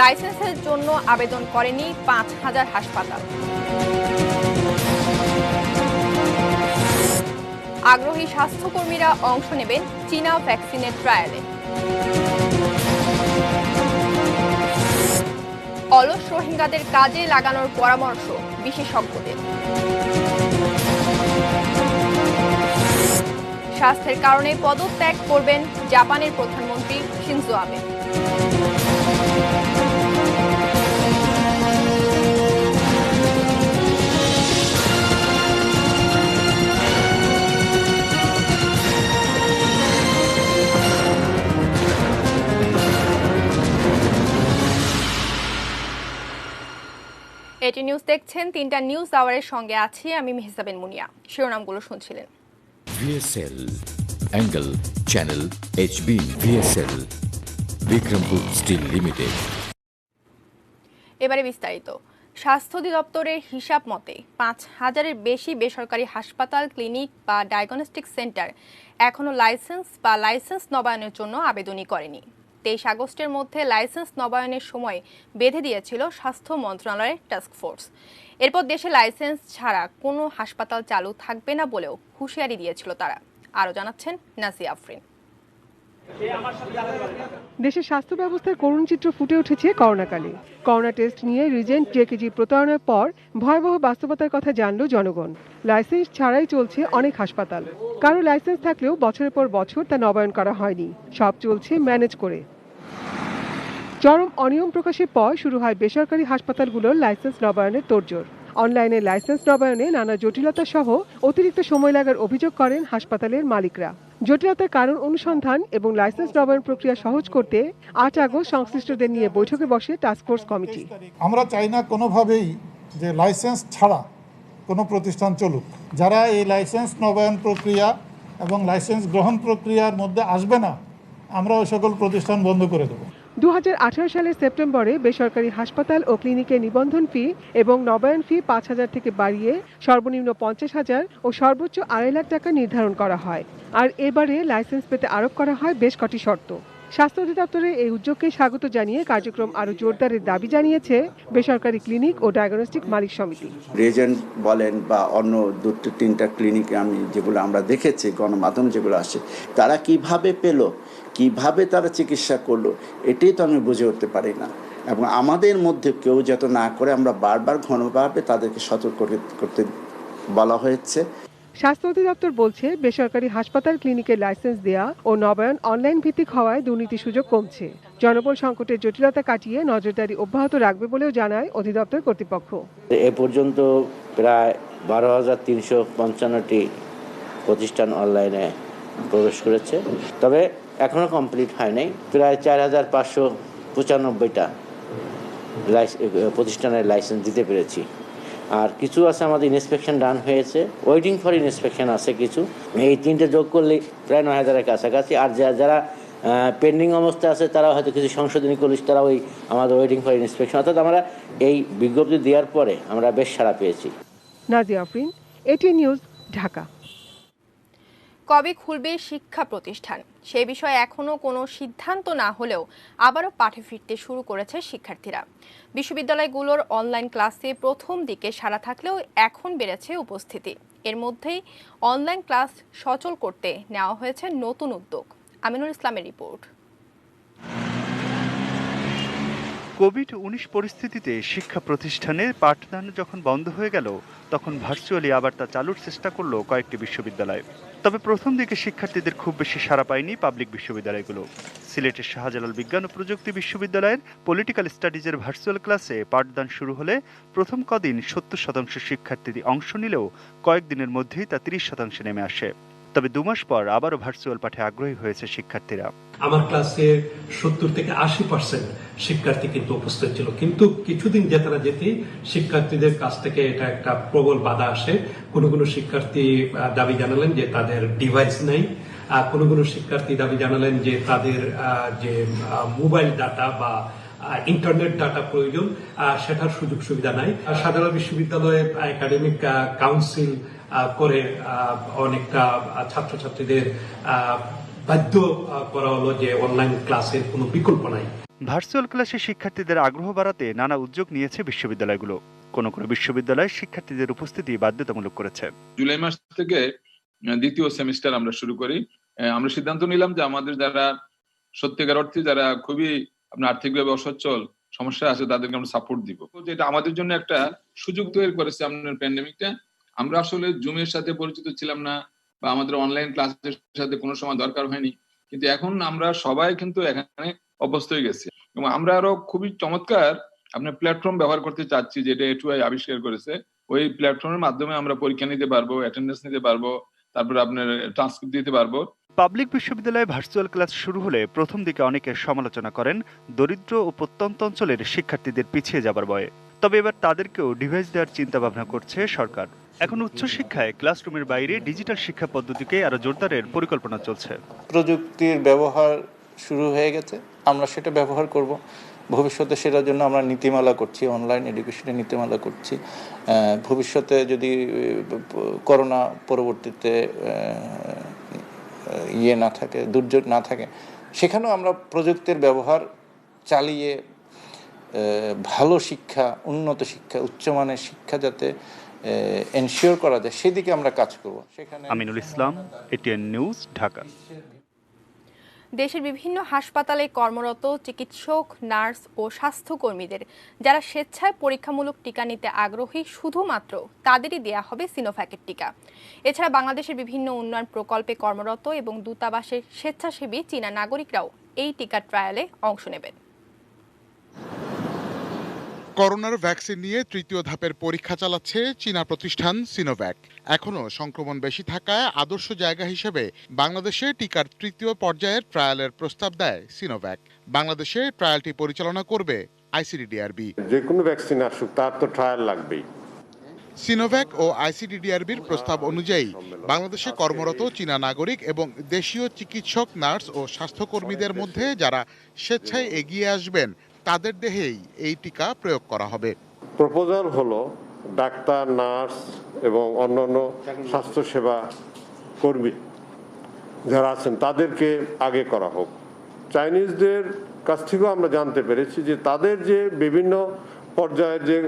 লাইসেন্সের জন্য আবেদন করেনি ৫,০০০ হাসপাতাল। আগ্রহী স্বাস্থ্যকর্মীরা অংশ নেবেন চীনা ভ্যাকসিনের ট্রায়ালে। অলস রোহিঙ্গাদের কাজে লাগানোর পরামর্শ বিশেষজ্ঞদের। স্বাস্থ্যের কারণে পদত্যাগ করবেন জাপানের প্রধানমন্ত্রী শিনজো আবে। এটি নিউজ দেখছেন। ৩টা নিউজ আওয়ারের সঙ্গে আছি আমি মেহজাবিন মুনিয়া। শিরোনামগুলো শুনছিলেন। VSL angle channel HB VSL Bikrampur steel limited. এবারে বিস্তারিত। স্বাস্থ্য অধিদপ্তরের হিসাব মতে ৫,০০০-এর বেশি বেসরকারি হাসপাতাল, ক্লিনিক বা ডায়াগনস্টিক সেন্টার এখনো লাইসেন্স নবায়নের জন্য আবেদনই করেনি। ২৩ আগস্টের মধ্যে লাইসেন্স নবায়নের সময় বেঁধে দিয়েছিল স্বাস্থ্য মন্ত্রণালয়ের টাস্কফোর্স। এরপর দেশে লাইসেন্স ছাড়া কোনো হাসপাতাল চালু থাকবে না বলেও হুঁশিয়ারি দিয়েছিল তারা। আরও জানাচ্ছেন নাজিয়া আফরিন। দেশের স্বাস্থ্য ব্যবস্থার করুণ চিত্র ফুটে উঠেছে করোনাকালে। করোনা টেস্ট নিয়ে রিজেন্ট জেকেজি প্রতারণার পর ভয়াবহ বাস্তবতার কথা জানল জনগণ। লাইসেন্স ছাড়াই চলছে অনেক হাসপাতাল। কারো লাইসেন্স থাকলেও বছরের পর বছর তা নবায়ন করা হয়নি। সব চলছে ম্যানেজ করে। চরম অনিয়ম প্রকাশের পর শুরু হয় বেসরকারি হাসপাতালগুলোর লাইসেন্স নবায়নের তোড়জোড়। অনলাইনে লাইসেন্স নবায়নে নানা জটিলতা সহ অতিরিক্ত সময় লাগার অভিযোগ করেন হাসপাতালের মালিকরা। জটিলতার কারণ অনুসন্ধান এবং লাইসেন্স নবায়ন প্রক্রিয়া সহজ করতে ৮ আগস্ট সংশ্লিষ্টদের নিয়ে বৈঠকে বসে টাস্কফোর্স কমিটি। আমরা চাই না কোনোভাবেই যে লাইসেন্স ছাড়া কোনো প্রতিষ্ঠান চলুক। যারা এই লাইসেন্স নবায়ন প্রক্রিয়া এবং লাইসেন্স গ্রহণ প্রক্রিয়ার মধ্যে আসবে না, আমরা ওই সকল প্রতিষ্ঠান বন্ধ করে দেব। ২০১৮ সালের সেপ্টেম্বরে বেসরকারি হাসপাতাল ও ক্লিনিকের নিবন্ধন ফি এবং নবায়ন ফি ৫,০০০ থেকে বাড়িয়ে সর্বনিম্ন ৫০,০০০ ও সর্বোচ্চ ২.৫ লাখ টাকা নির্ধারণ করা হয়। আর এবারে লাইসেন্স পেতে আরোপ করা হয় বেশ কটি শর্ত। স্বাস্থ্য অধিদপ্তরের এই উদ্যোগকে স্বাগত জানিয়ে কার্যক্রম আরও জোরদারের দাবি জানিয়েছে বেসরকারি ক্লিনিক ও ডায়াগনস্টিক মালিক সমিতি। রিজেন্ট বলেন বা অন্য ২-৩টা ক্লিনিকে যেগুলো আমরা দেখেছি, গণমাধ্যমে যেগুলো আসে, তারা কিভাবে পেল, কিভাবে তারা চিকিৎসা করলো, এটাই তো আমি বুঝে উঠতে পারি না। এবং আমাদের মধ্যে কেউ যত না করে আমরা বারবার ঘনভাবে তাদেরকে সতর্ক করতে বলা হয়েছে। স্বাস্থ্য অধিদপ্তর বলছে বেসরকারি হাসপাতাল ক্লিনিকের লাইসেন্স দেয়া ও নবায়ন অনলাইন ভিত্তিক হওয়ায় দুর্নীতির সুযোগ কমছে। জনবল সংকটের জটিলতা কাটিয়ে নজরদারি অব্যাহত রাখবে বলেও জানায় অধিদপ্তর কর্তৃপক্ষ। এ পর্যন্ত প্রায় ১২,৩৫৫টি প্রতিষ্ঠান অনলাইনে প্রবেশ করেছে, তবে এখনো কমপ্লিট হয়নি। প্রায় ৪,৫৯৫টা প্রতিষ্ঠানের লাইসেন্স দিতে পেরেছি। আর কিছু আছে আমাদের ইন্সপেকশন ডান হয়েছে, ওয়েটিং ফর ইন্সপেকশন আছে কিছু। এই 3টে যোগ করলে প্রায় ৯,০০০-এর কাছাকাছি। আর যারা পেন্ডিং অবস্থায় আছে তারা হয়তো কিছু সংশোধনী করলে তারা ওই আমাদের ওয়েটিং ফর ইন্সপেকশন। অর্থাৎ আমরা এই বিজ্ঞপ্তি দেওয়ার পরে আমরা বেশ সাড়া পেয়েছি। নাজিয়া আফরিন, এটি নিউজ, ঢাকা। কবে খুলবে শিক্ষা প্রতিষ্ঠান সে বিষয়ে এখনো কোনো সিদ্ধান্ত না হলেও আবারও পাঠে ফিরতে শুরু করেছে শিক্ষার্থীরা। বিশ্ববিদ্যালয়গুলোর অনলাইন ক্লাসে প্রথম দিকে সাড়া থাকলেও এখন বেড়েছে উপস্থিতি। এর মধ্যেই অনলাইন ক্লাস সচল করতে নেওয়া হয়েছে নতুন উদ্যোগ। আমিনুল ইসলামের রিপোর্ট। কোভিড-১৯ পরিস্থিতিতে শিক্ষা প্রতিষ্ঠানের পাঠদান যখন বন্ধ হয়ে গেল, তখন ভার্চুয়ালি আবার তা চালুর চেষ্টা করল কয়েকটি বিশ্ববিদ্যালয়। তবে প্রথম দিকে শিক্ষার্থীদের খুব বেশি সাড়া পায়নি পাবলিক বিশ্ববিদ্যালয়গুলো। সিলেটের শাহজালাল বিজ্ঞান ও প্রযুক্তি বিশ্ববিদ্যালয়ের পলিটিক্যাল স্টাডিজের ভার্চুয়াল ক্লাসে পাঠদান শুরু হলে প্রথম কদিন ৭০% শিক্ষার্থী অংশ নিলেও কয়েকদিনের মধ্যেই তা ৩০% নেমে আসে। তবে ২ মাস পর আবারও ভার্চুয়াল পাঠে আগ্রহী হয়েছে শিক্ষার্থীরা। আমার ক্লাসে ৭০ থেকে ৮০% শিক্ষার্থী কিন্তু উপস্থিত ছিল, কিন্তু কিছুদিন যেতে না যেতেই শিক্ষার্থীদের কাছ থেকে এটা একটা প্রবল বাধা আসে। কোনো কোনো শিক্ষার্থী দাবি জানালেন যে তাদের ডিভাইস নাই, কোনো কোনো শিক্ষার্থী দাবি জানালেন যে তাদের যে মোবাইল ডাটা বা ইন্টারনেট ডাটা প্রয়োজন, সেটার সুযোগ সুবিধা নাই। শাহজালাল বিশ্ববিদ্যালয়ে একাডেমিক কাউন্সিল করে অনেকটা ছাত্রছাত্রীদের বাধ্য করা হলো যে অনলাইন ক্লাসের কোনো বিকল্প নাই। ভার্চুয়াল ক্লাসে শিক্ষার্থীদের আগ্রহ বাড়াতে নানা উদ্যোগ নিয়েছে বিশ্ববিদ্যালয়গুলো। কোনো বিশ্ববিদ্যালয় শিক্ষার্থীদের উপস্থিতি বাধ্যতামূলক করেছে। জুলাই মাস থেকে দ্বিতীয় সেমিস্টার আমরা শুরু করি। আমরা সিদ্ধান্ত নিলাম যে আমাদের যারা সত্যিকার অর্থে যারা খুবই আর্থিকভাবে অসচ্ছল সমস্যা আছে তাদেরকে আমরা সাপোর্ট দিব। যেটা আমাদের জন্য একটা সুযোগ তৈরি করেছে আপনার প্যান্ডেমিকটা। আমরা আসলে জুমের সাথে পরিচিত ছিলাম না বা আমাদের অনলাইন ক্লাসের সাথে কোনো সময় দরকার হয়নি, কিন্তু এখন আমরা সবাই কিন্তু এখানে অভ্যস্ত হয়ে গেছি এবং আমরা আরো খুবই চমৎকার আপনার প্ল্যাটফর্ম ব্যবহার করতে চাচ্ছি, যেটা A2I আবিষ্কার করেছে। ওই প্ল্যাটফর্মের মাধ্যমে আমরা পরীক্ষা নিতে পারবো, অ্যাটেন্ডেন্স নিতে পারবো, তারপরে আপনার ট্রান্সক্রিপ্ট দিতে পারবো। পাবলিক বিশ্ববিদ্যালয়ে ভার্চুয়াল ক্লাস শুরু হলে প্রথম দিকে অনেকে সমালোচনা করেন দরিদ্র ও প্রত্যন্ত অঞ্চলের শিক্ষার্থীদের পিছিয়ে যাবার ভয়ে। তবে এবার তাদেরকেও ডিভাইস দেওয়ার চিন্তা ভাবনা করছে সরকার। এখন উচ্চশিক্ষায় ক্লাসরুমের বাইরে ডিজিটাল শিক্ষা পদ্ধতিকে আরো জোরদারের পরিকল্পনা চলছে। প্রযুক্তির ব্যবহার শুরু হয়ে গেছে, আমরা সেটা ব্যবহার করব। ভবিষ্যতে সেটার জন্য আমরা নীতিমালা করছি, অনলাইন এডুকেশনের নীতিমালা করছি। ভবিষ্যতে যদি করোনা পরবর্তীতে না থাকে, দুর্যোগ না থাকে, সেখানেও আমরা প্রযুক্তির ব্যবহার চালিয়ে ভালো শিক্ষা, উন্নত শিক্ষা, উচ্চমানের শিক্ষা যাতে এনশিওর করা যায় সেদিকে আমরা কাজ করব। সেখানে আমিনুল ইসলাম, ATN নিউজ, ঢাকা। দেশের বিভিন্ন হাসপাতালে কর্মরত চিকিৎসক, নার্স ও স্বাস্থ্যকর্মীদের যারা স্বেচ্ছায় পরীক্ষামূলক টিকা নিতে আগ্রহী শুধুমাত্র তাদেরই দেয়া হবে সিনোভ্যাকের টিকা। এছাড়া বাংলাদেশের বিভিন্ন উন্নয়ন প্রকল্পে কর্মরত এবং দূতাবাসের স্বেচ্ছাসেবী চীনা নাগরিকরাও এই টিকার ট্রায়ালে অংশ নেবেন। করোনার ভ্যাকসিন নিয়ে তৃতীয় ধাপের পরীক্ষা চালাচ্ছে চীনা প্রতিষ্ঠান সিনোভ্যাক। এখনও সংক্রমণ বেশি থাকায় আদর্শ জায়গা হিসেবে বাংলাদেশে টিকার তৃতীয় পর্যায়ের ট্রায়ালের প্রস্তাব দেয় সিনোভ্যাক। বাংলাদেশে ট্রায়ালটি পরিচালনা করবে ICDDRB। যে কোনো ভ্যাকসিন আসুক তার তো ট্রায়াল লাগবেই। সিনোভ্যাক ও ICDDRBর প্রস্তাব অনুযায়ী বাংলাদেশে কর্মরত চীনা নাগরিক এবং দেশীয় চিকিৎসক, নার্স ও স্বাস্থ্যকর্মীদের মধ্যে যারা স্বেচ্ছায় এগিয়ে আসবেন তাদের দেহেই এই টিকা প্রয়োগ করা হবে। প্রপোজাল হলো ডাক্তার, নার্স এবং অন্যান্য স্বাস্থ্যসেবা কর্মী যারা আছেন তাদেরকে আগে করা হোক। চাইনিজদের কাছ থেকেও আমরা জানতে পেরেছি যে তাদের যে বিভিন্ন পর্যায়ের যে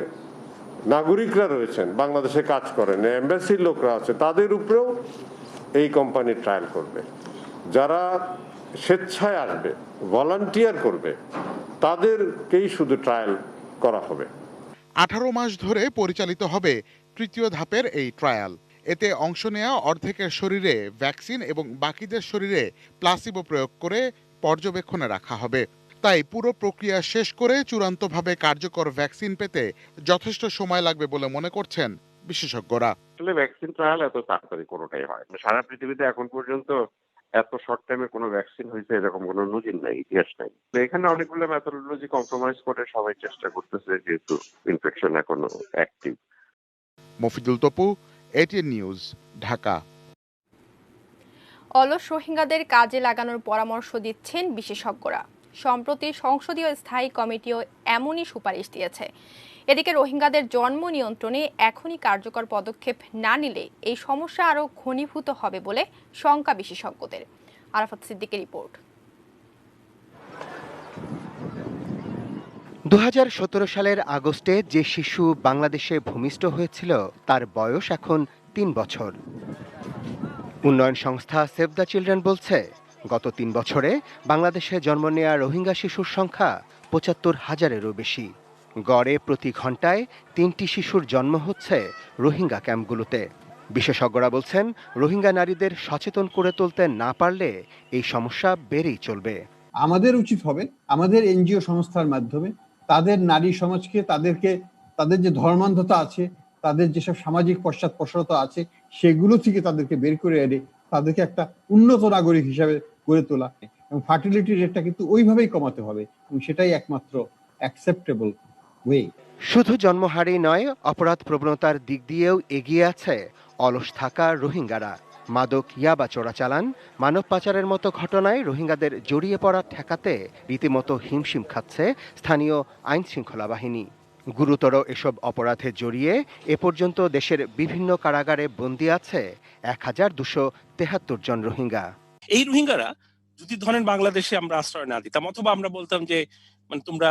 নাগরিকরা রয়েছেন, বাংলাদেশে কাজ করেন, এম্বাসির লোকরা আছে, তাদের উপরেও এই কোম্পানি ট্রায়াল করবে। যারা স্বেচ্ছায় আসবে, ভলান্টিয়ার করবে, তাদেরকেই শুধু ট্রায়াল করা হবে। 18 মাস ধরে পরিচালিত হবে তৃতীয় ধাপের এই ট্রায়াল। এতে অংশ নেওয়া অর্ধেকের শরীরে ভ্যাকসিন এবং বাকিদের শরীরে প্লাসিবো প্রয়োগ করে পর্যবেক্ষণে রাখা হবে। তাই পুরো প্রক্রিয়া শেষ করে চূড়ান্তভাবে কার্যকর ভ্যাকসিন পেতে যথেষ্ট সময় লাগবে বলে মনে করছেন বিশেষজ্ঞরা। আসলে ভ্যাকসিন ট্রায়াল এত তাড়াতাড়ি কোনোটাই হয় না। সারা পৃথিবীতে এখন পর্যন্ত এত শর্ট টাইমে কোনো ভ্যাকসিন হয়েছে এরকম কোনো নজির নাই, ইতিহাস নাই। এখানে অনেকগুলো মেথোডোলজি কম্প্রোমাইজ করে সবাই চেষ্টা করতেছে, যেহেতু ইনফেকশন এখনো active. Mofidul Topu, ATN news, Dhaka. অলস রোহিঙ্গাদের কাজে লাগানোর পরামর্শ দিচ্ছেন বিশেষজ্ঞরা। সম্প্রতি সংসদীয় স্থায়ী কমিটিও এমনই সুপারিশ দিয়েছে। এদিকে রোহিঙ্গাদের জন্ম নিয়ন্ত্রণে এখনই কার্যকর পদক্ষেপ না নিলে এই সমস্যা আরও ঘনীভূত হবে বলে শঙ্কা বিশেষজ্ঞদের। আরাফাত সিদ্দিকের রিপোর্ট। 2017 সালের আগস্টে যে শিশু বাংলাদেশে ভূমিষ্ঠ হয়েছিল তার বয়স এখন 3 বছর। উন্নয়ন সংস্থা সেভ দ্য চিলড্রেন বলছে, গত 3 বছরে বাংলাদেশে জন্ম নেওয়া রোহিঙ্গা শিশুর সংখ্যা 75,000-এরও বেশি। গড়ে প্রতি ঘন্টায় 3টি শিশুর জন্ম হচ্ছে রোহিঙ্গা ক্যাম্পগুলোতে। বিশেষজ্ঞরা বলছেন, রোহিঙ্গা নারীদের সচেতন করে তুলতে না পারলে এই সমস্যা বেড়েই চলবে। আমাদের উচিত হবে আমাদের NGO সংস্থার মাধ্যমে তাদের নারী সমাজকে, তাদের যে ধর্মান্ধতা আছে, তাদের যেসব সামাজিক পশ্চাৎপসরতা আছে, সেগুলো থেকে তাদেরকে বের করে এনে তাদেরকে একটা উন্নত নাগরিক হিসাবে গড়ে তোলা এবং ফার্টিলিটি রেটটা কিন্তু ওইভাবেই কমাতে হবে এবং সেটাই একমাত্র অ্যাকসেপ্টেবল ওয়ে। শুধু জন্মহারেই নয়, অপরাধ প্রবণতার দিক দিয়েও এগিয়ে আছে অলস থাকা রোহিঙ্গারা। মাদক, ইয়াবা চোরাচালান, মানব পাচারের মতো ঘটনায় রোহিঙ্গাদের জড়িয়ে পড়া ঠেকাতে রীতিমতো হিমশিম খাচ্ছে স্থানীয় আইন শৃঙ্খলা বাহিনী। গুরুতর এসব অপরাধে জড়িয়ে এ পর্যন্ত দেশের বিভিন্ন কারাগারে বন্দী আছে 1273 জন রোহিঙ্গা। এই রোহিঙ্গারা যদি ধরেন বাংলাদেশে আমরা আশ্রয় না দিতাম, অথবা আমরা বলতাম যে মানে তোমরা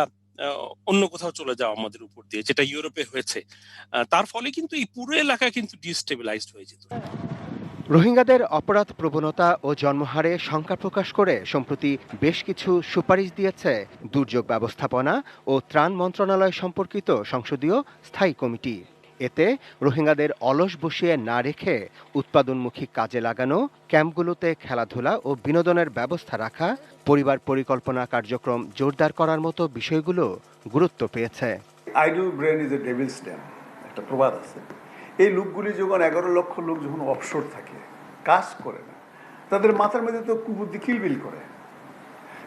অন্য কোথাও চলে যাও আমাদের উপর দিয়ে, যেটা ইউরোপে হয়েছে, তার ফলে কিন্তু এই পুরো এলাকা কিন্তু ডিস্টেবিলাইজড হয়ে যেত। রোহিঙ্গাদের অপরাধ প্রবণতা ও জন্মহারে শঙ্কা প্রকাশ করে সম্প্রতি বেশ কিছু সুপারিশ দিয়েছে দুর্যোগ ব্যবস্থাপনা ও ত্রাণ মন্ত্রণালয় সম্পর্কিত সংসদীয় স্থায়ী কমিটি। এতে রোহিঙ্গাদের অলস বসিয়ে না রেখে উৎপাদনমুখী কাজে লাগানো, ক্যাম্পগুলোতে খেলাধুলা ও বিনোদনের ব্যবস্থা রাখা, পরিবার পরিকল্পনা কার্যক্রম জোরদার করার মতো বিষয়গুলো গুরুত্ব পেয়েছে। Idle brain is a devil's dam, একটা প্রবাদ আছে। এই লোকগুলি যখন 11 লক্ষ লোক যখন অবসর থাকে, কাজ করে না, তাদের মাথার মধ্যে তো কুবুদ্ধি কিলবিল করে।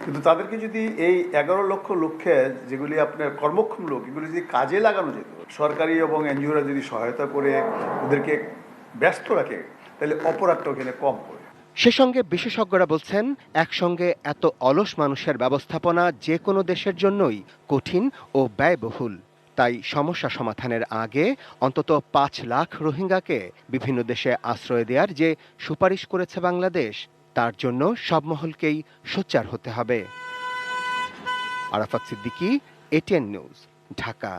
কিন্তু তাদেরকে যদি এই 11 লক্ষ লোককে, যেগুলি আপনার কর্মক্ষম লোক, এগুলি যদি কাজে লাগানো যেত, সরকারি এবং এনজিওরা যদি সহায়তা করে ওদেরকে ব্যস্ত রাখে, তাহলে অপরাধটা ওখানে কম করে। সে সঙ্গে বিশেষজ্ঞরা বলছেন, একসঙ্গে এত অলস মানুষের ব্যবস্থাপনা যে কোনো দেশের জন্যই কঠিন ও ব্যয়বহুল। তাই সমস্যা সমাধানের আগে অন্তত 5 লাখ রোহিঙ্গাকে বিভিন্ন দেশে আশ্রয় দেওয়ার যে সুপারিশ করেছে বাংলাদেশ, তার জন্য সব মহলকেই সোচ্চার হতে হবে। Arafat Siddiqui, ATN news, Dhaka.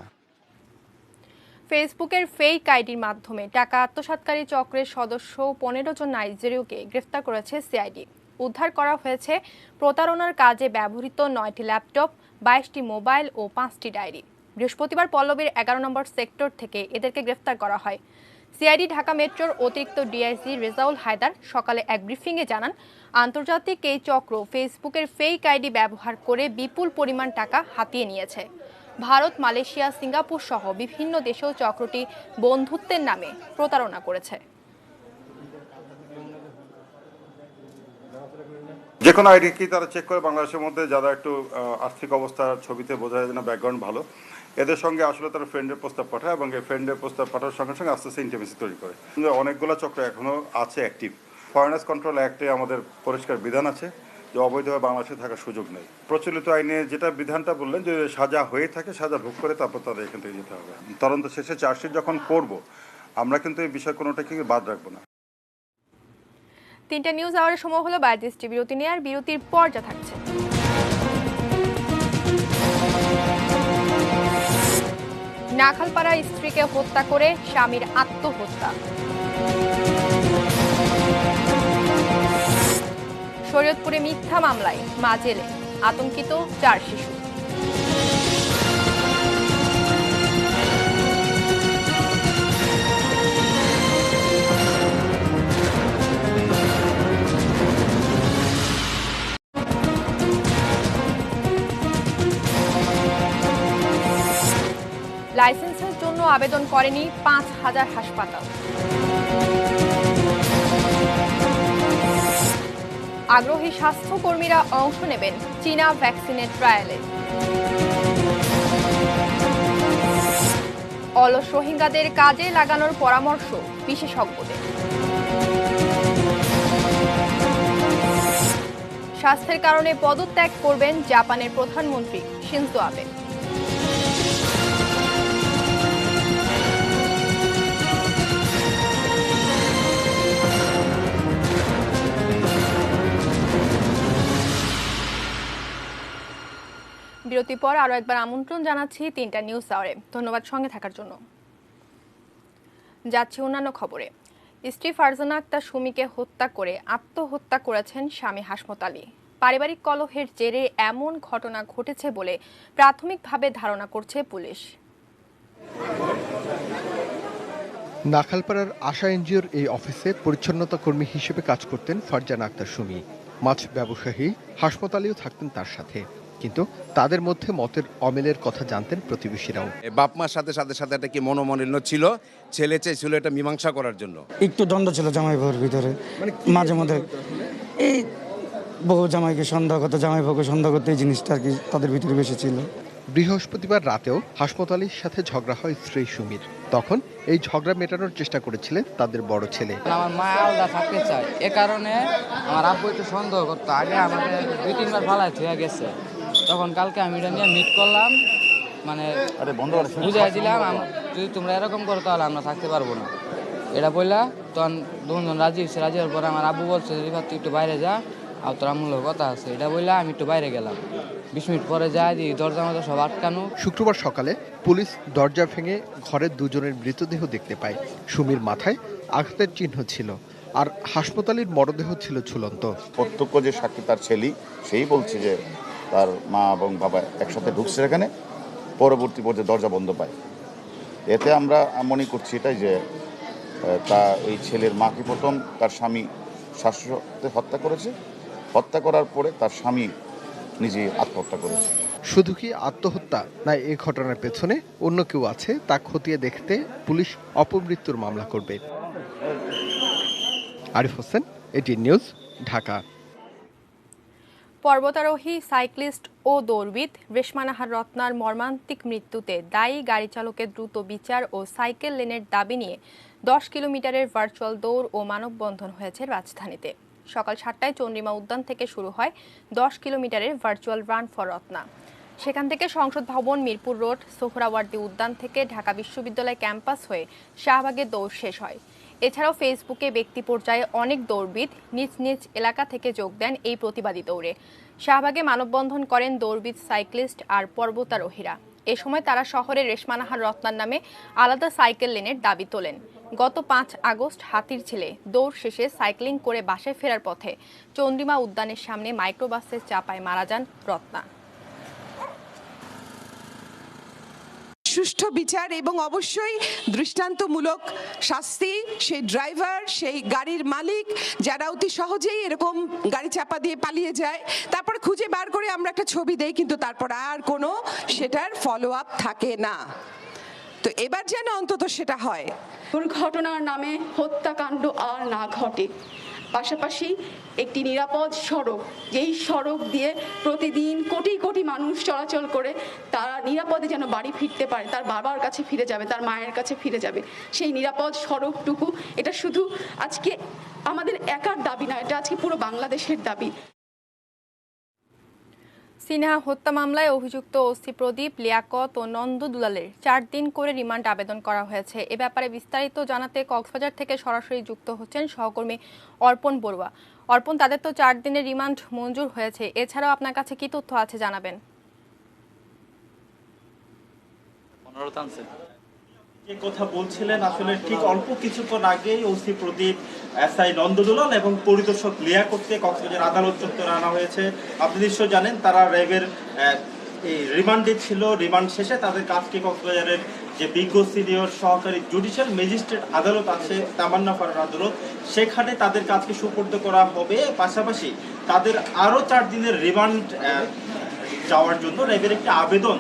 ফেসবুকের ফেক আইডির মাধ্যমে টাকা আত্মসাৎকারী চক্রের সদস্য 15 জন নাইজেরীয়কে গ্রেফতার করেছে সিআইডি। উদ্ধার করা হয়েছে প্রতারণার কাজে ব্যবহৃত 9টি ল্যাপটপ, 22টি মোবাইল ও 5টি ডায়েরি। বৃহস্পতিবার পল্লবীর 11 নম্বর সেক্টর থেকে এদেরকে গ্রেফতার করা হয়। সিআইডি ঢাকা মেট্রোর অতিরিক্ত ডিআইজি রেজাউল হায়দার সকালে এক ব্রিফিংয়ে জানান, আন্তর্জাতিক এই চক্র ফেসবুকের ফেক আইডি ব্যবহার করে বিপুল পরিমাণ টাকা হাতিয়ে নিয়েছে। ভারত, মালয়েশিয়া, সিঙ্গাপুর সহ বিভিন্ন দেশেও চক্রটি বন্ধুত্বের নামে প্রতারণা করেছে। যে কোনো আইডি কি তারা চেক করে বাংলাদেশের মধ্যে যারা একটু আর্থিক অবস্থার ছবিতে বোঝা যায় না ব্যাকগ্রাউন্ড ভালো, এদের সঙ্গে আসলে তারা ফ্রেন্ডের প্রস্তাব পাঠায় এবং এই ফ্রেন্ডের প্রস্তাব পাঠানোর সঙ্গে সঙ্গে আস্তে আস্তে ইন্টিমেসি তৈরি করে। অনেকগুলো চক্র এখনও আছে অ্যাক্টিভ। ফরেনার্স কন্ট্রোল অ্যাক্টে আমাদের পরিষ্কার বিধান আছে যে অবৈধভাবে বাংলাদেশে থাকার সুযোগ নেই। প্রচলিত আইনে যেটা বিধানটা বললেন যে সাজা হয়ে থাকে, সাজা ভোগ করে তারপর তাদের এখান থেকে যেতে হবে। তদন্ত শেষে চার্জশিট যখন করব, আমরা কিন্তু এই বিষয় কোনোটাকে বাদ রাখবো না। 3টা নিউজ আওয়ারের সময় হলো 22টি বিরতি নিয়ে, আর বিরতির পর যা থাকছে। নাখালপাড়া স্ত্রীকে হত্যা করে স্বামীর আত্মহত্যা। শরীয়তপুরে মিথ্যা মামলায় মা জেলে, আতঙ্কিত 4 শিশু। লাইসেন্সের জন্য আবেদন করেনি 5000 হাসপাতাল। আগ্রহী স্বাস্থ্যকর্মীরা অংশ নেবেন চীনা ভ্যাকসিনের ট্রায়ালে। অলস রোহিঙ্গাদের কাজে লাগানোর পরামর্শ বিশেষজ্ঞদের। স্বাস্থ্যের কারণে পদত্যাগ করবেন জাপানের প্রধানমন্ত্রী শিনজো আবে। বিরতির পর আরো একবার আমন্ত্রণ জানাচ্ছি 3টা নিউজ আওয়ারে। ধন্যবাদ সঙ্গে থাকার জন্য। যাচ্ছি অন্যান্য খবরে। স্ত্রী ফারজানা আক্তার সুমিকে হত্যা করে আত্মহত্যা করেছেন স্বামী হাসমত আলী। পারিবারিক কলহের জেরে এমন ঘটনা ঘটেছে বলে প্রাথমিকভাবে ধারণা করছে পুলিশ। নাখালপাড়ার আশা এনজিওর এই অফিসে পরিচ্ছন্নতা কর্মী হিসেবে কাজ করতেন ফারজানা আক্তার সুমি। মাছ ব্যবসায়ী হাসমত আলীও থাকতেন তার সাথে, কিন্তু তাদের মধ্যে মতের অমিলের কথা জানতেন প্রতিবেশীরাও। বাপ মার সাথে সাথে সাথে একটা কি মনোমালিন্য ছিল, ছেলে চেয়েছিল এটা মীমাংসা করার জন্য। একটু দ্বন্দ্ব ছিল জামাই বউর ভিতরে, মাঝে মধ্যে এই বউ জামাইকে সন্দেহ করতে, জামাই বউকে সন্দেহ করতে, এই জিনিসটা আর কি তাদের ভিতরে বেশি ছিল। বৃহস্পতিবার রাতেও হাসমত আলীর সাথে ঝগড়া হয় স্ত্রী সুমির। তখন এই ঝগড়া মেটানোর চেষ্টা করেছিলেন তাদের বড় ছেলে। আমার মা আলাদা থাকতে চায়, এ কারণে আমার আব্বু একটু সন্দেহ করতো। আগে আমাকে 2-3 বার ফালাই হয়ে গেছে। তখন কালকে আমি এটা নিয়ে মিট করলাম, মানে বুঝাই দিলাম যদি তোমরা এরকম করো তাহলে আমরা থাকতে পারবো না। এটা বললা তখন দুজন রাজি হয়েছে। রাজি হওয়ার পরে আমার আব্বু বলছে রিফাত তুই একটু বাইরে যা, আর তোর আম্মুর কথা আছে এটা বললে আমি একটু বাইরে গেলাম, 20 মিনিট পরে যাই দিই দরজা মতো সব আটকানো। শুক্রবার সকালে পুলিশ দরজা ভেঙে ঘরের দুজনের মৃতদেহ দেখতে পায়। সুমির মাথায় আঘাতের চিহ্ন ছিল, আর হাসপাতালের মরদেহ ছিল ঝুলন্ত। প্রত্যক্ষ যে সাক্ষী তার ছেলে, সেই বলছে যে তার মা এবং বাবা একসাথে ঢুকছে এখানে, পরবর্তী পর্যায়ে দরজা বন্ধ পায়। এতে আমরা মনে করছি এটাই যে ওই ছেলের মাকে প্রথম তার স্বামী শ্বাসরোধে হত্যা করেছে, হত্যা করার পরে তার স্বামী নিজে আত্মহত্যা করেছে। শুধু কি আত্মহত্যা, না এই ঘটনার পেছনে অন্য কেউ আছে তা খতিয়ে দেখতে পুলিশ অপমৃত্যুর মামলা করবে। Arif Hossain, ATN news, Dhaka. পর্বতারোহী, সাইক্লিস্ট ও দৌড়বিদ রেশমা নাহার রত্নার মর্মান্তিক মৃত্যুতে দায়ী গাড়ি চালকের দ্রুত বিচার ও সাইকেল লেনের দাবি নিয়ে 10 কিলোমিটারের ভার্চুয়াল দৌড় ও মানববন্ধন হয়েছে রাজধানীতে। সকাল 7টায় চন্দ্রিমা উদ্যান থেকে শুরু হয় 10 কিলোমিটারের ভার্চুয়াল রান ফর রত্না। সেখান থেকে সংসদ ভবন, মিরপুর রোড, সোহরাওয়ার্দী উদ্যান থেকে ঢাকা বিশ্ববিদ্যালয় ক্যাম্পাস হয়ে শাহবাগে দৌড় শেষ হয়। এছাড়াও ফেসবুকে ব্যক্তি পর্যায়ে অনেক দৌড়বিদ নিজ নিজ এলাকা থেকে যোগ দেন এই প্রতিবাদী দৌড়ে। শাহবাগে মানববন্ধন করেন দৌড়বিদ, সাইক্লিস্ট আর পর্বতারোহীরা। এ সময় তারা শহরের রেশমা নাহার রত্নার নামে আলাদা সাইকেল লেনের দাবি তোলেন। গত 5 আগস্ট হাতির ঝিলে দৌড় শেষে সাইক্লিং করে বাসায় ফেরার পথে চন্দ্রিমা উদ্যানের সামনে মাইক্রোবাসের চাপায় মারা যান রত্না। সুষ্ঠু বিচার এবং অবশ্যই দৃষ্টান্তমূলক শাস্তি সেই ড্রাইভার, সেই গাড়ির মালিক যারা অতি সহজেই এরকম গাড়ি চাপা দিয়ে পালিয়ে যায়, তারপর খুঁজে বার করে আমরা একটা ছবি দেই, কিন্তু তারপর আর কোনো সেটার ফলো আপ থাকে না। তো এবার যেন অন্তত সেটা হয়। দুর্ঘটনার নামে হত্যাকাণ্ড আর না ঘটে, পাশাপাশি একটি নিরাপদ সড়ক, যেই সড়ক দিয়ে প্রতিদিন কোটি কোটি মানুষ চলাচল করে, তারা নিরাপদে যেন বাড়ি ফিরতে পারে, তার বাবার কাছে ফিরে যাবে, তার মায়ের কাছে ফিরে যাবে। সেই নিরাপদ সড়কটুকু, এটা শুধু আজকে আমাদের একার দাবি না, এটা আজকে পুরো বাংলাদেশের দাবি। সিনহা হত্যা মামলায় অভিযুক্ত ওসি প্রদীপ, লিয়াকত ও নন্দ দুলালের 4 দিন করে রিমান্ড আবেদন করা হয়েছে। এ ব্যাপারে বিস্তারিত জানাতে কক্সবাজার থেকে সরাসরি যুক্ত হচ্ছেন সহকর্মী অর্পণ বড়ুয়া। অর্পণ, তাদের তো 4 দিনের রিমান্ড মঞ্জুর হয়েছে, এছাড়াও আপনার কাছে কি তথ্য আছে জানাবেন। যে কথা বলছিলেন, আসলে ঠিক অল্প কিছুক্ষণ আগেই ওসি প্রদীপ, এসআই নন্দদুলাল এবং পরিদর্শক লিয়াকতকে কক্সবাজার আদালত চত্বরে আনা হয়েছে। আপনি নিশ্চয় জানেন তারা র্যাবের রিমান্ডে ছিল। রিমান্ড শেষে তাদের কাজকে কক্সবাজারের যে বিজ্ঞ সিনিয়র সহকারী জুডিশিয়াল ম্যাজিস্ট্রেট আদালত আছে, তামান্না ফারার আদালত, সেখানে তাদের কাজকে সুপর্দ করা হবে। পাশাপাশি তাদের আরও 4 দিনের রিমান্ড যাওয়ার জন্য র্যাবের একটি আবেদন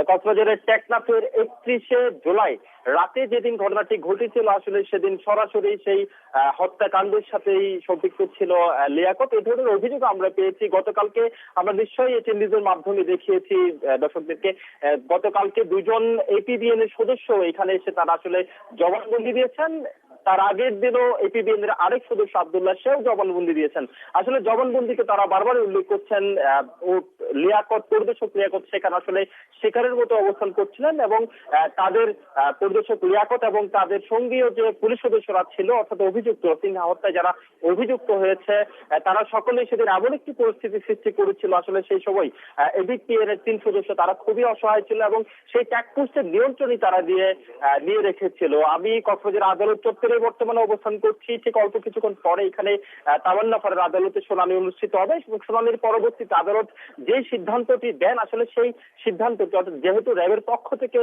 কক্সবাজারের টেকনাফের 31শে জুলাই রাতে যেদিন ঘটনাটি ঘটেছিল, আসলে সেদিন সরাসরি সেই হত্যাকাণ্ডের সাথেই সম্পৃক্ত ছিল লিয়াকত। এই ধরনের অভিযোগ আমরা পেয়েছি গতকালকে। আমরা নিশ্চয়ই এটি নিউজের মাধ্যমে দেখিয়েছি দর্শকদেরকে। গতকালকে 2 জন এপিবিএন এর সদস্য এখানে এসে তারা আসলে জবানবন্দি দিয়েছেন। তার আগের দিনও এপিবিএন এর আরেক সদস্য আব্দুল্লাহ সেও জবানবন্দি দিয়েছেন। আসলে জবানবন্দিকে তারা বারবার উল্লেখ করছেন ও লিয়াকত, পরিদর্শক লিয়াকত সেখানে আসলে শিকারের মতো অবস্থান করছিলেন এবং তাদের পরিদর্শক লিয়াকত এবং তাদের সঙ্গীয় যে পুলিশ সদস্যরা ছিল, অর্থাৎ অভিযুক্ত সিনহা হত্যায় যারা অভিযুক্ত হয়েছে, তারা সকলেই সেদিন এমন একটি পরিস্থিতি সৃষ্টি করেছিল। আসলে সেই সময় এবিপিএন এর 3 সদস্য তারা খুবই অসহায় ছিল এবং সেই চেকপোস্টের নিয়ন্ত্রণই তারা নিয়ে রেখেছিল। আমি কক্সবাজার আদালত চত্বরে বর্তমানে অবস্থান করছি। ঠিক অল্প কিছুক্ষণ পরে এখানে তামান্না ফারার আদালতে শুনানি অনুষ্ঠিত হবে এবং শুনানির পরবর্তীতে আদালত যে সিদ্ধান্তটি দেন, আসলে সেই সিদ্ধান্ত যেহেতু র্যাবের পক্ষ থেকে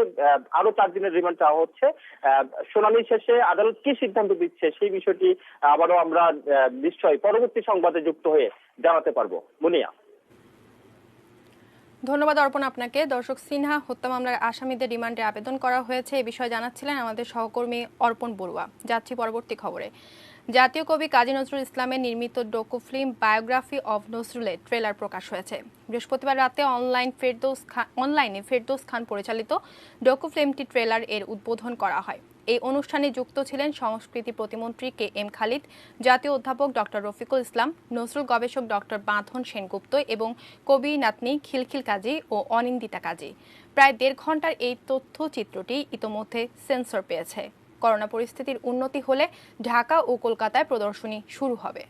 আরো 4 দিনের রিমান্ড চাওয়া হচ্ছে, শুনানি শেষে আদালত কি সিদ্ধান্ত দিচ্ছে সেই বিষয়টি আবারও আমরা নিশ্চয়ই পরবর্তী সংবাদে যুক্ত হয়ে জানাতে পারবো। মুনিয়া, ধন্যবাদ অর্পণ আপনাকে। দর্শক, সিনহা হত্যা মামলার আসামিদের রিমান্ডে আবেদন করা হয়েছে, এ বিষয়ে জানাচ্ছিলেন আমাদের সহকর্মী অর্পণ বড়ুয়া। যাচ্ছি পরবর্তী খবরে। জাতীয় কবি কাজী নজরুল ইসলামের নির্মিত ডকু ফিল্ম বায়োগ্রাফি অব নজরুলের ট্রেলার প্রকাশ হয়েছে। বৃহস্পতিবার রাতে অনলাইনে ফেরদৌস খান পরিচালিত ডকু ফিল্মটি ট্রেলার এর উদ্বোধন করা হয়। এই অনুষ্ঠানে যুক্ত ছিলেন সংস্কৃতি প্রতিমন্ত্রী KM খালিদ, জাতীয় অধ্যাপক ডক্টর রফিকুল ইসলাম, নজরুল গবেষক ডক্টর বাঁধন সেনগুপ্ত এবং কবি নাতনি খিলখিল কাজী ও অনিন্দিতা কাজী। প্রায় 1.5 ঘন্টার এই তথ্যচিত্রটি ইতোমধ্যে সেন্সর পেয়েছে। করোনা পরিস্থিতির উন্নতি হলে ঢাকা ও কলকাতায় প্রদর্শনী শুরু হবে।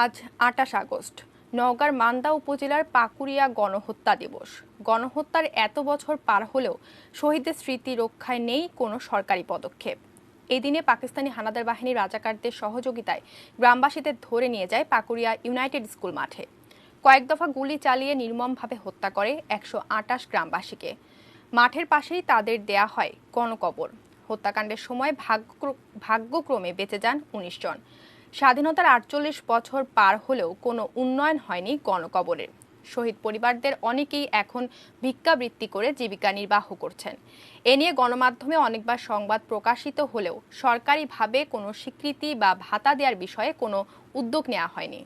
আজ ২৮ আগস্ট, নওগাঁর মান্দা উপজেলার পাকুড়িয়া গণহত্যা দিবস। গণহত্যার এত বছর পার হলেও শহীদদের স্মৃতি রক্ষায় নেই কোনো সরকারি পদক্ষেপ। এই দিনে পাকিস্তানি হানাদার বাহিনী রাজাকারদের সহযোগিতায় গ্রামবাসীদের ধরে নিয়ে যায় পাকুড়িয়া ইউনাইটেড স্কুল মাঠে। কয়েক দফা গুলি চালিয়ে নির্মমভাবে হত্যা করে ১২৮ গ্রামবাসীকে। মাঠের পাশেই তাদের দেয়া হয় গণকবর। হত্যাকাণ্ডের সময় ভাগ্যক্রমে বেঁচে যান ১৯ জন। স্বাধীনতার ৪৮ বছর পার হলেও কোনো উন্নয়ন হয়নি গণকবরের। শহীদ পরিবারদের অনেকেই এখন ভিক্ষাবৃত্তি করে জীবিকা নির্বাহ করছেন। এ নিয়ে গণমাধ্যমে অনেকবার সংবাদ প্রকাশিত হলেও সরকারিভাবে কোনো স্বীকৃতি বা ভাতা দেওয়ার বিষয়ে কোনো উদ্যোগ নেওয়া হয়নি।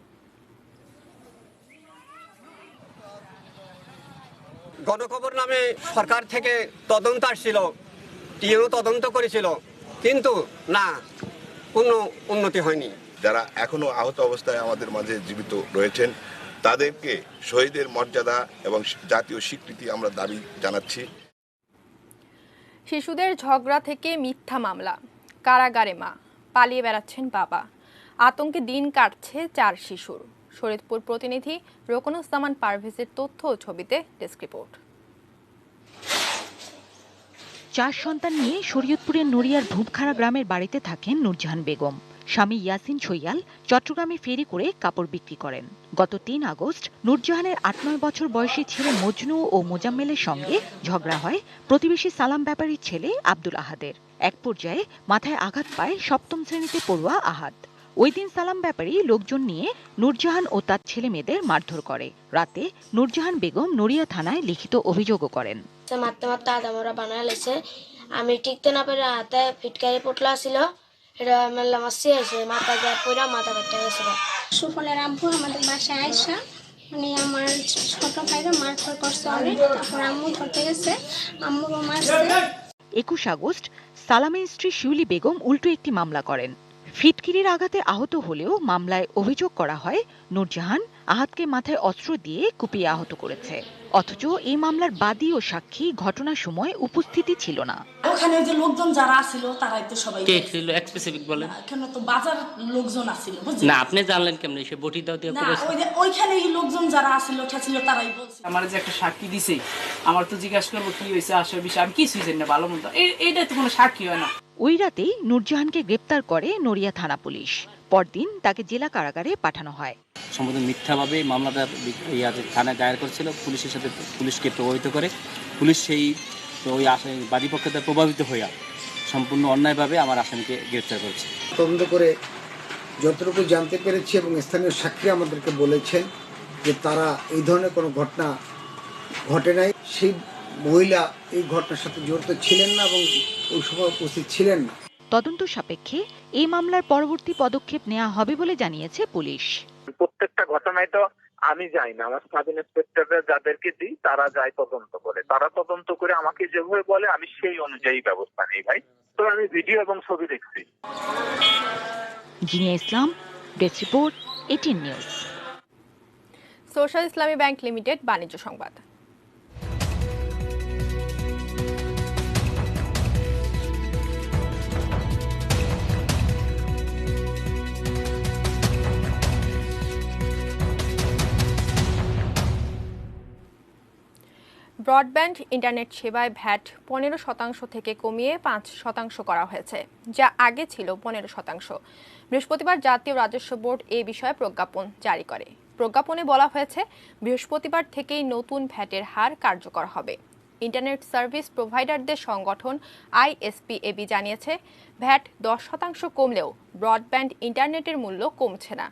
গণকবর নামে সরকার থেকে তদন্ত আসছিল, টিএনও তদন্ত করেছিল, কিন্তু না, কোনো উন্নতি হয়নি। যারা এখনো আহত অবস্থায় আমাদের মাঝে জীবিত রয়েছেন তাদেরকে শহীদের মর্যাদা এবং জাতীয় স্বীকৃতি আমরা দাবি জানাচ্ছি। শিশুদের ঝগড়া থেকে মিথ্যা মামলা, কারাগারে মা, পালিয়ে বেড়াচ্ছেন বাবা, আতঙ্কে দিন কাটছে ৪ শিশুর। শরীয়তপুর প্রতিনিধি রোকনুজ্জামান পারভেজের তথ্য ও ছবিতে ডেস্ক রিপোর্ট। ৪ সন্তান নিয়ে শরীয়তপুরের নড়িয়ার ধূপখাড়া গ্রামের বাড়িতে থাকেন নূরজাহান বেগম। স্বামী ইয়াসিন ছৈয়াল চট্টগ্রামে ফেরি করে কাপড় বিক্রি করেন। গত ৩ আগস্ট নূরজাহানের ৮-৯ বছর বয়সী ছেলে মজনু ও মোজাম্মেলের সঙ্গে ঝগড়া হয় প্রতিবেশী সালাম ব্যাপারীর ছেলে আব্দুল আহাদের। এক পর্যায়ে মাথায় আঘাত পায় ৭ম শ্রেণীতে পড়ুয়া আহাদ। ওই দিন সালাম ব্যাপারী লোকজন নিয়ে নূরজাহান ও তার ছেলে মেয়েদের মারধর করে। রাতে নূরজাহান বেগম নড়িয়া থানায় লিখিত অভিযোগও করেন। মারতে মারতে আদামরা বানায় লেছে, আমি টিকতে না পেরে হাতে ফিটকারি পোটলা ছিল, এটা মেলা মাসি আছে, মাথা যায় পুরা মাথা কেটে গেছে। সুফলের আব্বু আমাদের বাসায় আয়সা মানে আমার ছোট ভাইরা মারধর করছে অনেক, তারপর আম্মু ধরতে গেছে, আম্মুরও মারছে। ২১ আগস্ট সালামের স্ত্রী শিউলি বেগম উল্টো একটি মামলা করেন। ফিটকিরির আঘাতে আহত হলেও মামলায় অভিযোগ করা হয় নূরজাহান আহাদকে মাথায় অস্ত্র দিয়ে কুপিয়ে আহত করেছে। অথচ এই মামলার বাদী ও সাক্ষী ঘটনার সময় উপস্থিতি ছিল না। ওখানে যে লোকজন যারা ছিল তারাই তো সবাই কে ছিল স্পেসিফিক বলেন? এখানে তো বাজার লোকজন আছিল, বুঝছেন? না, আপনি জানলেন কেমনে? সে বটি দাও দিয়ে করেছে। ওইখানে এই লোকজন যারা আছিল ছিল তারাই বলছে। আমার যে একটা সাক্ষী দিছে, আমার তো জিজ্ঞাসা করবো কি হয়েছে আসল বিষয়, আমি কিছুই জানি না, ভালো মন্দ, এইটা তো কোনো সাক্ষী হয় না। ওই রাতেই নূরজাহানকে গ্রেপ্তার করে নড়িয়া থানা পুলিশ। পরদিন তাকে জেলা কারাগারে পাঠানো হয়। সম্ভবত মিথ্যাভাবে মামলাটা থানায় দায়ের করেছিল, পুলিশের সাথে পুলিশকে প্রভাবিত করে। পুলিশ সেই ওই বাদীপক্ষে প্রভাবিত হইয়া সম্পূর্ণ অন্যায়ভাবে আমার আসামিকে গ্রেপ্তার করেছে। তদন্ত করে যতটুকু জানতে পেরেছি এবং স্থানীয় সাক্ষী আমাদেরকে বলেছেন যে তারা এই ধরনের কোনো ঘটনা ঘটে নাই, সেই মহিলা এই ঘটনার সাথে জড়িত ছিলেন না এবং ওই সময় উপস্থিত ছিলেন না। তদন্ত সাপেক্ষে এই মামলার পরবর্তী পদক্ষেপ নেওয়া হবে বলে জানিয়েছে পুলিশ। প্রত্যেকটা ঘটনায় তো আমি যাই না, আমার সাব ইন্সপেক্টররা যাদেরকে দিই তারা যায় তদন্ত করে, তারা তদন্ত করে আমাকে যেভাবে বলে আমি সেই অনুযায়ী ব্যবস্থা নিই। ভাই, তো আমি ভিডিও এবং ছবি দেখছি। জিনিয়া ইসলাম, ডেস্ক রিপোর্ট, 18 নিউজ। সোশ্যাল ইসলামী ব্যাংক লিমিটেড বাণিজ্য সংবাদ। ব্রডব্যান্ড ইন্টারনেট সেবায় ভ্যাট 15% থেকে কমিয়ে 5% করা হয়েছে, যা আগে ছিল 15%। বৃহস্পতিবার জাতীয় রাজস্ব বোর্ড এ বিষয়ে প্রজ্ঞাপন জারি করে। প্রজ্ঞাপনে বলা হয়েছে বৃহস্পতিবার থেকেই নতুন ভ্যাটের হার কার্যকর হবে। ইন্টারনেট সার্ভিস প্রোভাইডারদের সংগঠন আইএসপিএবি জানিয়েছে ভ্যাট 10% কমলেও ব্রডব্যান্ড ইন্টারনেটের মূল্য কমছে না।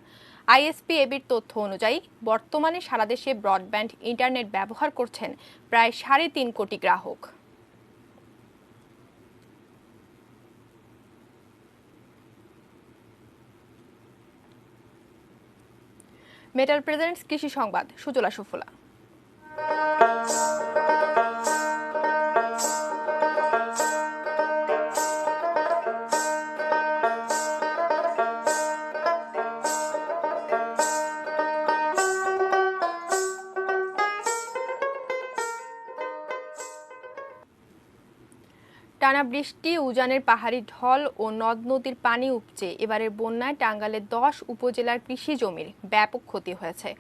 আইএসপিএবির তথ্য অনুযায়ী বর্তমানে সারা দেশে ব্রডব্যান্ড ইন্টারনেট ব্যবহার করছেন প্রায় 3.5 কোটি গ্রাহক। মেটাল প্রেজেন্টস কৃষি সংবাদ, সুজলা সুফলা। টানা বৃষ্টি, উজানের পাহাড়ি ঢল ও নদ নদীর পানি উপচে এবারের বন্যায় টাঙ্গাইলের 10 উপজেলার কৃষি জমির ব্যাপক ক্ষতি হয়েছে।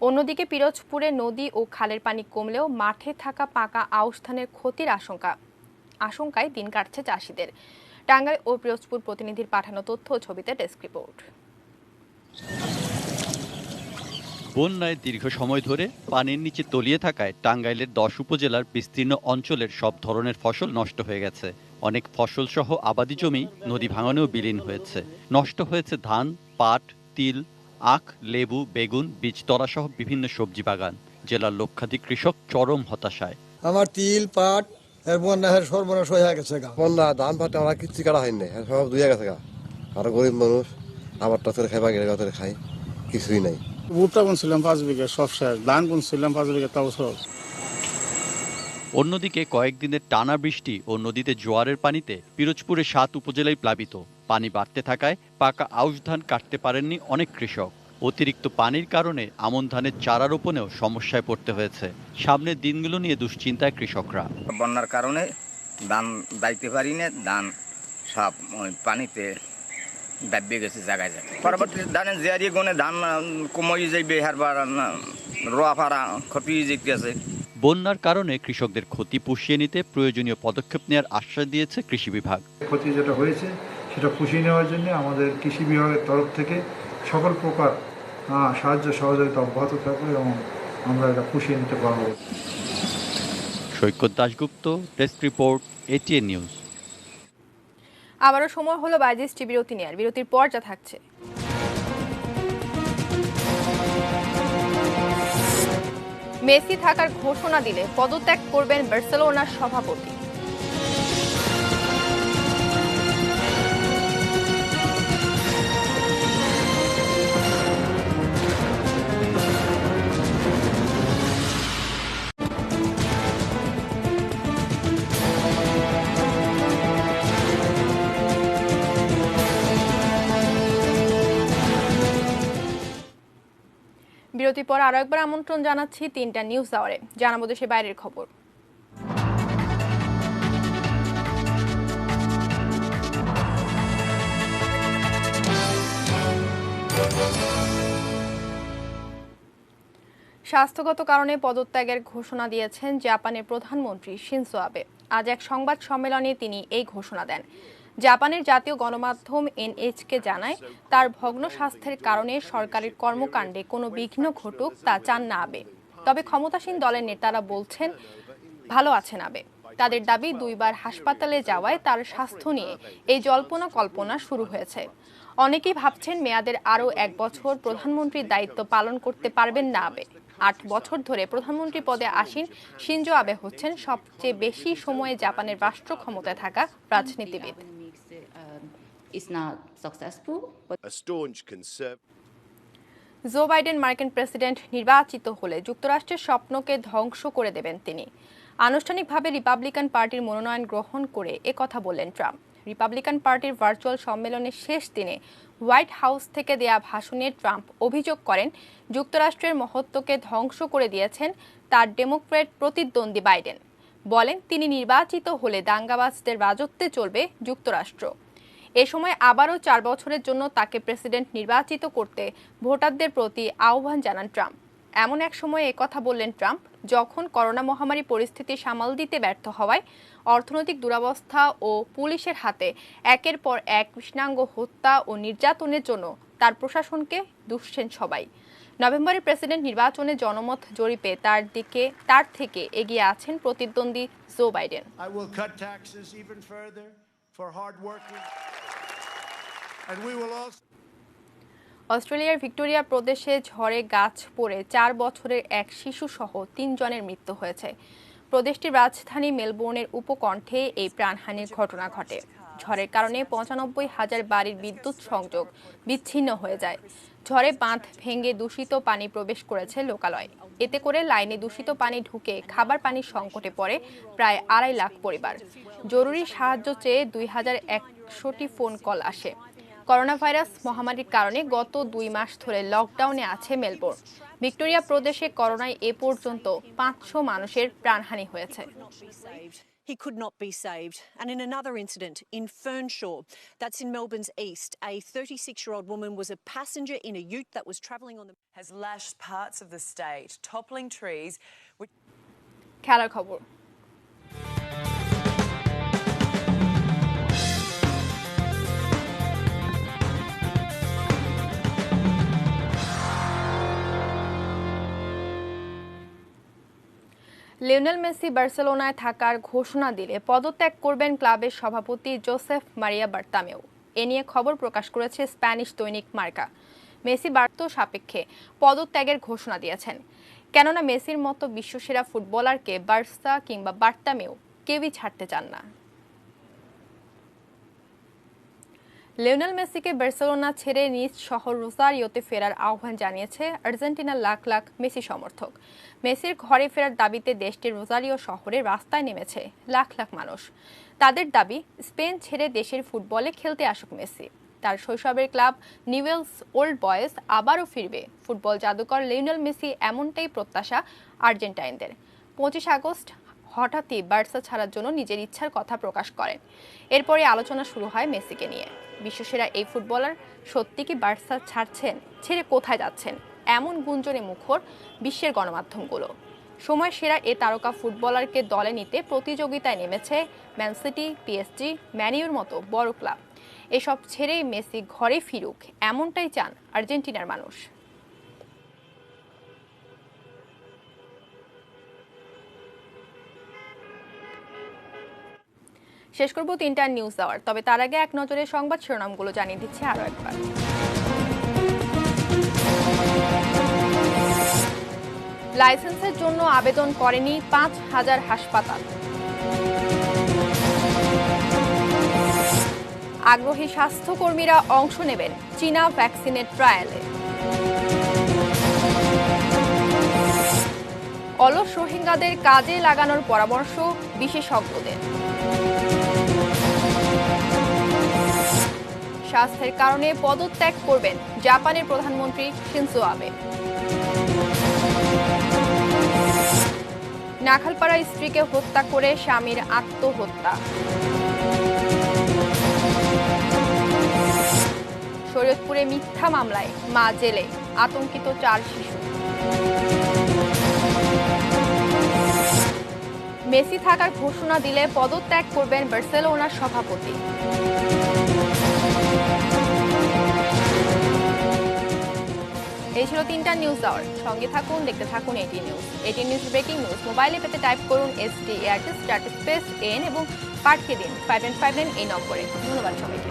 অন্যদিকে পিরোজপুরে নদী ও খালের পানি কমলেও মাঠে থাকা পাকা আউশ ধানের ক্ষতির আশঙ্কায় দিন কাটছে চাষিদের। টাঙ্গাইল ও পিরোজপুর প্রতিনিধির পাঠানো তথ্য ও ছবিতে ডেস্ক রিপোর্ট। বন্যায় দীর্ঘ সময় ধরে পানির নিচে তলিয়ে থাকায় টাঙ্গাইলের 10 উপজেলার বিস্তীর্ণ অঞ্চলের সব ধরনের ফসল নষ্ট হয়ে গেছে। অনেক ফসল সহ আবাদি জমি নদী ভাঙনেও বিলীন হয়েছে। নষ্ট হয়েছে ধান, পাট, তিল, আখ, লেবু, বেগুন, বীজতলা সহ বিভিন্ন সবজি বাগান। জেলার লক্ষাধিক কৃষক চরম হতাশায়। আমার তিল, পাট এর বন্যার সর্বনাশ হয়ে গেছে। বন্যা ধান পাট আমরা কিছু কাটা হয়নি, সব ধুয়ে গেছে। আর গরিব মানুষ আবার টাচরে খাই, বাগের গাছের খাই, কিছুই নাই। ভুট্টা বুনছিলাম 5 বিঘা, সব শেষ। ধান বুনছিলাম 5 বিঘা, তাও সব। অন্যদিকে কয়েকদিনের টানা বৃষ্টি ও নদীতে জোয়ারের পানিতে পিরোজপুরে 7 উপজেলায় প্লাবিত। পানি বাড়তে থাকায় পাকা আউশ ধান কাটতে পারেননি অনেক কৃষক। অতিরিক্ত পানির কারণে আমন ধানের চারা রোপণেও সমস্যায় পড়তে হয়েছে। সামনের দিনগুলো নিয়ে দুশ্চিন্তায় কৃষকরা। বন্যার কারণে ধান দাইতে পারি না, ধান সব পানিতে দাবিয়ে গেছে জায়গায় জায়গায়। পরবর্তী ধানের জিয়ারি গুণে ধান কমই যাইবে, হারবার রোয়া ফাড়া ক্ষতি যেতেছে। বন্যার কারণে কৃষকদের ক্ষতি পুষিয়ে নিতে প্রয়োজনীয় পদক্ষেপ নেওয়ার আশ্বাস দিয়েছে কৃষি বিভাগ। ক্ষতি যেটা হয়েছে সেটা পুষিয়ে নেওয়ার জন্য আমাদের কৃষি বিভাগের তরফ থেকে সকল প্রকার সাহায্য সহযোগিতা অব্যাহত থাকবে এবং আমরা এটা পুষিয়ে নিতে পারবো। Saikat Dasgupta, desk report, ATN news. আবারও সময় হলো বাইজিএসটি বিরতি নেয়ার। বিরতির পর যা থাকছে: মেসি থাকার ঘোষণা দিলে পদত্যাগ করবেন বার্সেলোনার সভাপতি। বিরতির পর আরো একবার আমন্ত্রণ জানাচ্ছি 3টা নিউজ আওয়ারে। জানাবো দেশের বাইরের খবর। স্বাস্থ্যগত কারণে পদত্যাগের ঘোষণা দিয়েছেন জাপানের প্রধানমন্ত্রী শিনজো আবে। আজ এক সংবাদ সম্মেলনে তিনি এই ঘোষণা দেন। জাপানের জাতীয় গণমাধ্যম এনএইচকে জানায়, তার ভগ্ন স্বাস্থ্যের কারণে সরকারের কর্মকাণ্ডে কোনো বিঘ্ন ঘটুক তা চান না আবে। তবে ক্ষমতাসীন দলের নেতারা বলছেন ভালো আছেন আবে। তাদের দাবি 2 বার হাসপাতালে যাওয়ায় তার স্বাস্থ্য নিয়ে এই জল্পনা কল্পনা শুরু হয়েছে। অনেকেই ভাবছেন মেয়াদের আরও 1 বছর প্রধানমন্ত্রীর দায়িত্ব পালন করতে পারবেন না আবে। 8 বছর ধরে প্রধানমন্ত্রী পদে আসীন শিনজো আবে হচ্ছেন সবচেয়ে বেশি সময়ে জাপানের রাষ্ট্র ক্ষমতায় থাকা রাজনীতিবিদ। জো বাইডেন মার্কিন প্রেসিডেন্ট নির্বাচিত হলে যুক্তরাষ্ট্রের স্বপ্নকে ধ্বংস করে দেবেন তিনি। আনুষ্ঠানিকভাবে রিপাবলিকান পার্টির মনোনয়ন গ্রহণ করে একথা বললেন ট্রাম্প। রিপাবলিকান পার্টির ভার্চুয়াল সম্মেলনের শেষ দিনে হোয়াইট হাউস থেকে দেয়া ভাষণে ট্রাম্প অভিযোগ করেন, যুক্তরাষ্ট্রের মহত্বকে ধ্বংস করে দিয়েছেন তার ডেমোক্র্যাট প্রতিদ্বন্দ্বী বাইডেন। বলেন, তিনি নির্বাচিত হলে দাঙ্গাবাজদের রাজত্বে চলবে যুক্তরাষ্ট্র। এ সময় আবারও 4 বছরের জন্য তাকে প্রেসিডেন্ট নির্বাচিত করতে ভোটারদের প্রতি আহ্বান জানান ট্রাম্প। এমন এক সময় একথা বললেন ট্রাম্প যখন করোনা মহামারী পরিস্থিতি সামাল দিতে ব্যর্থ হওয়ায়, অর্থনৈতিক দুরবস্থা ও পুলিশের হাতে একের পর এক কৃষ্ণাঙ্গ হত্যা ও নির্যাতনের জন্য তার প্রশাসনকে দুষছেন সবাই। নভেম্বরের প্রেসিডেন্ট নির্বাচনে জনমত জরিপে তার থেকে এগিয়ে আছেন প্রতিদ্বন্দ্বী জো বাইডেন। অস্ট্রেলিয়ার ভিক্টোরিয়া প্রদেশে ঝড়ে গাছ পড়ে 4 বছরের এক শিশু সহ 3 জনের মৃত্যু হয়েছে। প্রদেশটির রাজধানী মেলবোর্নের উপকণ্ঠে এই প্রাণহানির ঘটনা ঘটে। ঝড়ের কারণে 95,000 বাড়ির বিদ্যুৎ সংযোগ বিচ্ছিন্ন হয়ে যায়। ঝড়ে বাঁধ ভেঙে দূষিত পানি প্রবেশ করেছে লোকালয়ে। এতে করে লাইনে দূষিত পানি ঢুকে খাবার পানির সংকটে পড়ে প্রায় 2.5 লাখ পরিবার। জরুরি সাহায্য চেয়ে 2100টি ফোন কল আসে। করোনা ভাইরাস মহামারীর কারণে গত 2 মাস ধরে লকডাউনে আছে মেলবোর্ন। ভিক্টোরিয়া প্রদেশে করোনায় এ পর্যন্ত 500 মানুষের প্রাণহানি হয়েছে। He could not be saved. And in another incident in Fernshaw, that's in Melbourne's east, a 36-year-old woman was a passenger in a ute that was travelling on the... has lashed parts of the state, toppling trees. খেলার খবর। Lionel Messi বার্সেলোনায় থাকার ঘোষণা দিলে পদত্যাগ করবেন ক্লাবের সভাপতি জোসেফ মারিয়া বার্তামেও। এ নিয়ে খবর প্রকাশ করেছে স্প্যানিশ দৈনিক মার্কা। মেসি বার্ত সাপেক্ষে পদত্যাগের ঘোষণা দিয়েছেন, কেননা মেসির মতো বিশ্বসেরা ফুটবলারকে বার্সা কিংবা বার্তামেও কেউই ছাড়তে চান না। লিওনেল মেসিকে বার্সেলোনা ছেড়ে নিজ শহর রোসারিওতে ফেরার আহ্বান জানিয়েছে আর্জেন্টিনার লাখ লাখ মেসি সমর্থক। মেসির ঘরে ফেরার দাবিতে দেশটির রোসারিও শহরে রাস্তায় নেমেছে লাখ লাখ মানুষ। তাদের দাবি, স্পেন ছেড়ে দেশের ফুটবলে খেলতে আসুক মেসি। তার শৈশবের ক্লাব নিউয়েলস ওল্ড বয়েজ আবারও ফিরবে। ফুটবল জাদুকর লিওনেল মেসি, এমনটাই প্রত্যাশা আর্জেন্টাইনদের। 25 আগস্ট হঠাৎই বার্সা ছাড়ার জন্য নিজের ইচ্ছার কথা প্রকাশ করেন। এরপরে আলোচনা শুরু হয় মেসিকে নিয়ে। বিশ্বসেরা এই ফুটবলার সত্যি কি বার্সা ছাড়ছেন, ছেড়ে কোথায় যাচ্ছেন, এমন গুঞ্জনে মুখর বিশ্বের গণমাধ্যমগুলো। সময় সেরা এ তারকা ফুটবলারকে দলে নিতে প্রতিযোগিতায় নেমেছে ম্যান সিটি, পিএসজি, ম্যানিউর মতো বড় ক্লাব। এসব ছেড়েই মেসি ঘরে ফিরুক, এমনটাই চান আর্জেন্টিনার মানুষ। শেষ করব 3টা নিউজ আওয়ার, তবে তার আগে এক নজরে সংবাদ শিরোনামগুলো জানিয়ে দিচ্ছি আরো একবার। লাইসেন্সের জন্য আবেদন করেনি 5000 হাসপাতাল। আগ্রহী স্বাস্থ্যকর্মীরা অংশ নেবেন চীনা ভ্যাকসিনের ট্রায়ালে। অলস রোহিঙ্গাদের কাজে লাগানোর পরামর্শ বিশেষজ্ঞদের। স্বাস্থ্যের কারণে পদত্যাগ করবেন জাপানের প্রধানমন্ত্রী শিনজো আবে। নাখালপাড়া স্ত্রীকে হত্যা করে স্বামীর আত্মহত্যা। শরীয়তপুরে মিথ্যা মামলায় মা জেলে, আতঙ্কিত 4 শিশু। মেসি থাকার ঘোষণা দিলে পদত্যাগ করবেন বার্সেলোনার সভাপতি। এই ছিল 3টা নিউজ আওয়ার। সঙ্গে থাকুন, দেখতে থাকুন ATN news. ATN news breaking news মোবাইলে পেতে টাইপ করুন START স্পেস N এবং পাঠিয়ে দিন 5959 এই নম্বরে। ধন্যবাদ সবাইকে।